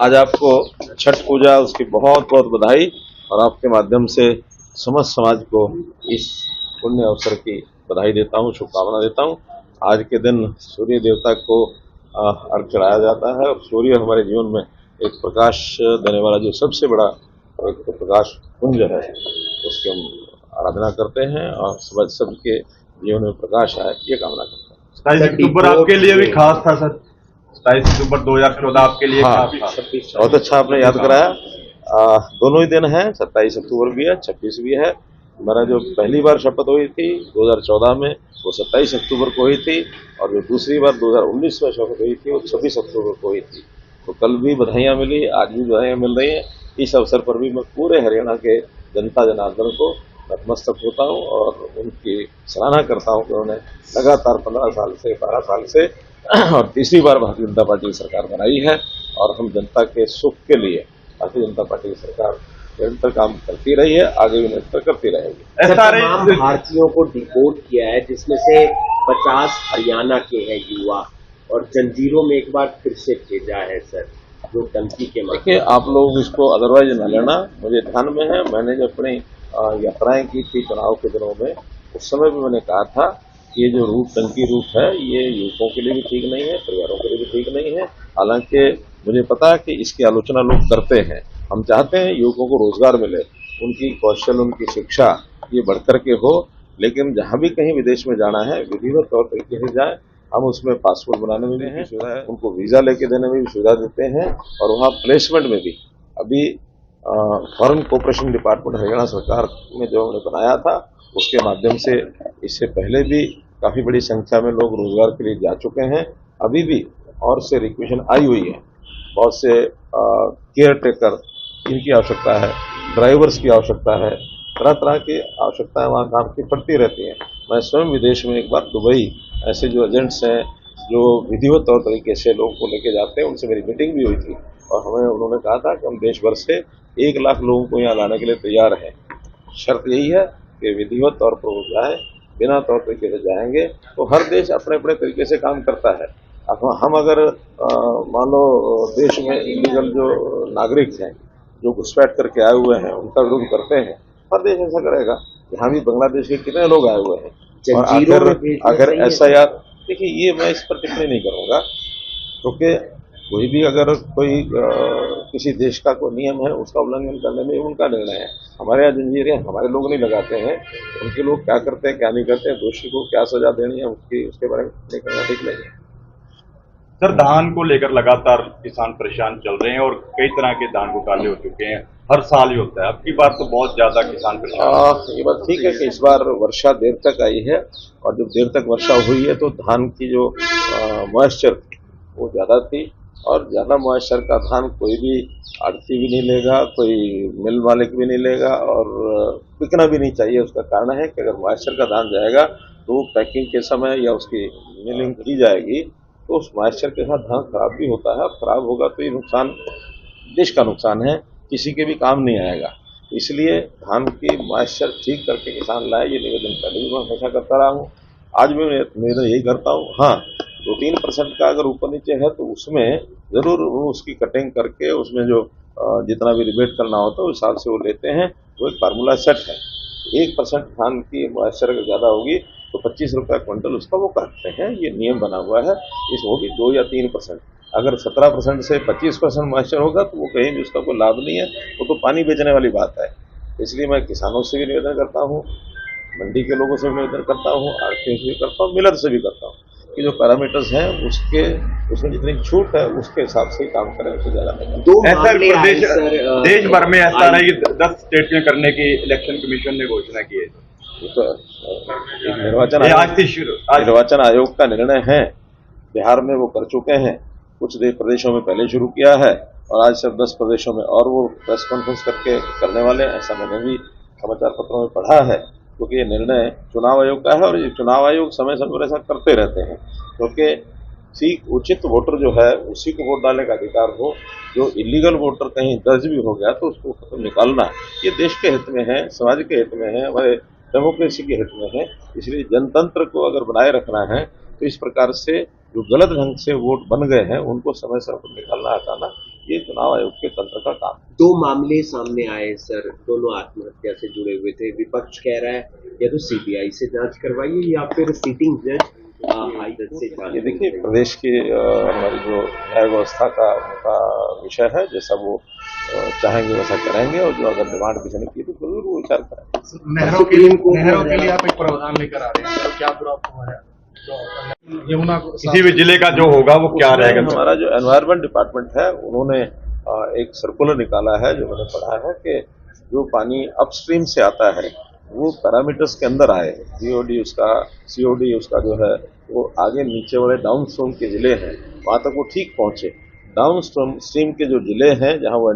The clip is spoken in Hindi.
आज आपको छठ पूजा उसकी बहुत बहुत बधाई और आपके माध्यम से समस्त समाज को इस पुण्य अवसर की बधाई देता हूँ, शुभकामना देता हूँ। आज के दिन सूर्य देवता को अर्घ चढ़ाया जाता है और सूर्य हमारे जीवन में एक प्रकाश देने वाला जो सबसे बड़ा एक प्रकाश पुंज है, उसकी हम आराधना करते हैं और सबके जीवन में प्रकाश आए ये कामना करते हैं। 27 अक्टूबर आपके लिए भी खास था सर। 27 अक्टूबर 2014 आपके लिए हाँ, बहुत अच्छा आपने याद कराया। दोनों ही दिन हैं, 27 अक्टूबर भी है, 26 भी है। मेरा जो पहली बार शपथ हुई थी 2014 में वो 27 अक्टूबर को हुई थी और जो दूसरी बार 2019 में शपथ हुई थी वो 26 अक्टूबर को हुई थी। तो कल भी बधाइयाँ मिली, आज भी बधाइयाँ मिल रही हैं। इस अवसर पर भी मैं पूरे हरियाणा के जनता जनार्दन को नतमस्तक होता हूँ और उनकी सराहना करता हूँ कि उन्होंने लगातार 15 साल से 12 साल से और तीसरी बार भारतीय जनता पार्टी की सरकार बनाई है और हम जनता के सुख के लिए भारतीय जनता पार्टी की सरकार निरंतर काम करती रही है, आगे भी निरंतर करती रहेगी। तमाम भारतीयों को डिपोर्ट किया है जिसमें से 50 हरियाणा के हैं युवा और जंजीरों में एक बार फिर से भेजा है सर, जो टंकी के देखिए आप लोग इसको अदरवाइज न लेना, मुझे ध्यान में है। मैंने जब अपनी यात्राएं की थी चुनाव के दिनों में, उस समय भी मैंने कहा था ये जो रूट टंकी रूट है ये युवकों के लिए भी ठीक नहीं है, परिवारों के लिए भी ठीक नहीं है। हालांकि मुझे पता है कि इसकी आलोचना लोग करते हैं। हम चाहते हैं युवकों को रोजगार मिले, उनकी कौशल उनकी शिक्षा ये बढ़कर के हो, लेकिन जहां भी कहीं विदेश में जाना है विधिवत तौर तरीके से जाए। हम उसमें पासपोर्ट बनाने में भी सुविधा है, उनको वीजा लेके देने में भी सुविधा देते हैं और वहाँ प्लेसमेंट में भी अभी फॉरेन कोऑपरेशन डिपार्टमेंट हरियाणा सरकार ने जो हमने बनाया था उसके माध्यम से इससे पहले भी काफी बड़ी संख्या में लोग रोजगार के लिए जा चुके हैं। अभी भी और से रिक्वेशन आई हुई है, बहुत से केयर टेकर इनकी आवश्यकता है, ड्राइवर्स की आवश्यकता है, तरह तरह की आवश्यकताएं वहाँ काम की पड़ती रहती हैं। मैं स्वयं विदेश में एक बार दुबई ऐसे जो एजेंट्स हैं जो विधिवत तौर तरीके से लोगों को लेके जाते हैं उनसे मेरी मीटिंग भी हुई थी और हमें उन्होंने कहा था कि हम देश भर से 1 लाख लोगों को यहाँ लाने के लिए तैयार हैं। शर्त यही है कि विधिवत तौर पर वो जाए, बिना तौर तरीके से जाएंगे तो हर देश अपने अपने तरीके से काम करता है। हम अगर मान लो देश में इलीगल जो नागरिक हैं जो घुसपैठ करके आए हुए हैं उनका विरोध करते हैं, हर देश ऐसा करेगा। यहाँ भी बांग्लादेश के कितने लोग आए हुए हैं और अगर ऐसा यार देखिए ये मैं इस पर टिप्पणी नहीं करूँगा क्योंकि कोई भी अगर कोई किसी देश का कोई नियम है उसका उल्लंघन करने में उनका निर्णय है। हमारे यहाँ जंजीरें हमारे लोग नहीं लगाते हैं, उनके लोग क्या करते हैं क्या नहीं करते हैं, दोषी को क्या सजा देनी है उसके बारे में नहीं करना ठीक नहीं है। सर धान को लेकर लगातार किसान परेशान चल रहे हैं और कई तरह के धान घोटाले हो चुके हैं, हर साल ही होता है। अब की बार तो बहुत ज्यादा किसान परेशान। ये बात ठीक है कि इस बार वर्षा देर तक आई है और जब देर तक वर्षा हुई है तो धान की जो मॉइस्चर वो ज्यादा थी और ज्यादा मॉइस्चर का धान कोई भी आड़ती भी नहीं लेगा, कोई मिल मालिक भी नहीं लेगा और बिकना भी नहीं चाहिए। उसका कारण है कि अगर मॉइस्चर का धान जाएगा तो पैकिंग के समय या उसकी मिलिंग की जाएगी तो उस मॉइस्चर के साथ धान खराब भी होता है और खराब होगा तो ये नुकसान देश का नुकसान है, किसी के भी काम नहीं आएगा। इसलिए धान की मॉइस्चर ठीक करके किसान लाए, ये निवेदन पहले भी मैं हमेशा करता रहा हूँ, आज भी निवेदन यही करता हूँ। हाँ 2-3% का अगर ऊपर नीचे है तो उसमें जरूर उसकी कटिंग करके उसमें जो जितना भी रिबेट करना होता है उस हिसाब से वो लेते हैं। वो एक फार्मूला सेट है, 1% धान की मॉइस्चर अगर ज्यादा होगी तो 25 रुपये क्विंटल उसका वो काटते हैं, ये नियम बना हुआ है। इस वो भी 2 या 3%, अगर 17% से 25% मॉइस्चर होगा तो वो कहीं भी उसका कोई लाभ नहीं है, वो तो पानी बेचने वाली बात है। इसलिए मैं किसानों से भी निवेदन करता हूँ, मंडी के लोगों से भी निवेदन करता हूँ, आड़तियों से भी करता हूँ, मिलर से भी करता हूँ कि जो पैरामीटर्स हैं उसमें जितनी छूट है उसके हिसाब से काम करें, उससे ज्यादा नहीं। देश भर में ऐसा रहा कि 10 स्टेट में करने की इलेक्शन कमीशन ने घोषणा की है। तो निर्वाचन आयोग का निर्णय है, बिहार में वो कर चुके हैं, कुछ प्रदेशों में पहले शुरू किया है और आज सिर्फ 10 प्रदेशों में और वो प्रेस कॉन्फ्रेंस करके करने वाले हैं, ऐसा मैंने भी समाचार पत्रों में पढ़ा है। क्योंकि ये निर्णय चुनाव आयोग का है और ये चुनाव आयोग समय समय पर ऐसा करते रहते हैं क्योंकि उचित वोटर जो है उसी को वोट डालने का अधिकार हो। जो इलीगल वोटर कहीं दर्ज भी हो गया तो उसको खत्म निकालना ये देश के हित में है, समाज के हित में है, हमारे डेमोक्रेसी के हित में है। इसलिए जनतंत्र को अगर बनाए रखना है तो इस प्रकार से जो गलत ढंग से वोट बन गए हैं उनको समय समय पर निकालना हटाना ये चुनाव आयोग के तंत्र का काम है। 2 मामले सामने आए सर, दोनों आत्महत्या से जुड़े हुए थे। विपक्ष कह रहा है या तो सीबीआई से जांच करवाइए या फिर सिटिंग जज हाई जज से जांच। ये देखिए, प्रदेश की हमारी जो न्याय व्यवस्था का उनका विषय है, जैसा वो चाहेंगे वैसा करेंगे, और जो अगर डिमांड किसी ने की तो जरूर वो विचार करेंगे। नहरों के लिए आप एक प्रावधान लेकर आ रहे हैं, तो क्या दुरापा है यमुना को किसी भी जिले का जो होगा वो क्या रहेगा? हमारा जो एनवायरमेंट डिपार्टमेंट है उन्होंने एक सर्कुलर निकाला है, जो मैंने पढ़ा है कि जो पानी अपस्ट्रीम से आता है वो पैरामीटर्स के अंदर आए, सीओडी उसका जो है वो आगे नीचे वाले डाउन स्ट्रीम के जिले हैं वहां तक वो ठीक पहुंचे। डाउन स्ट्रीम के जो जिले हैं जहां वो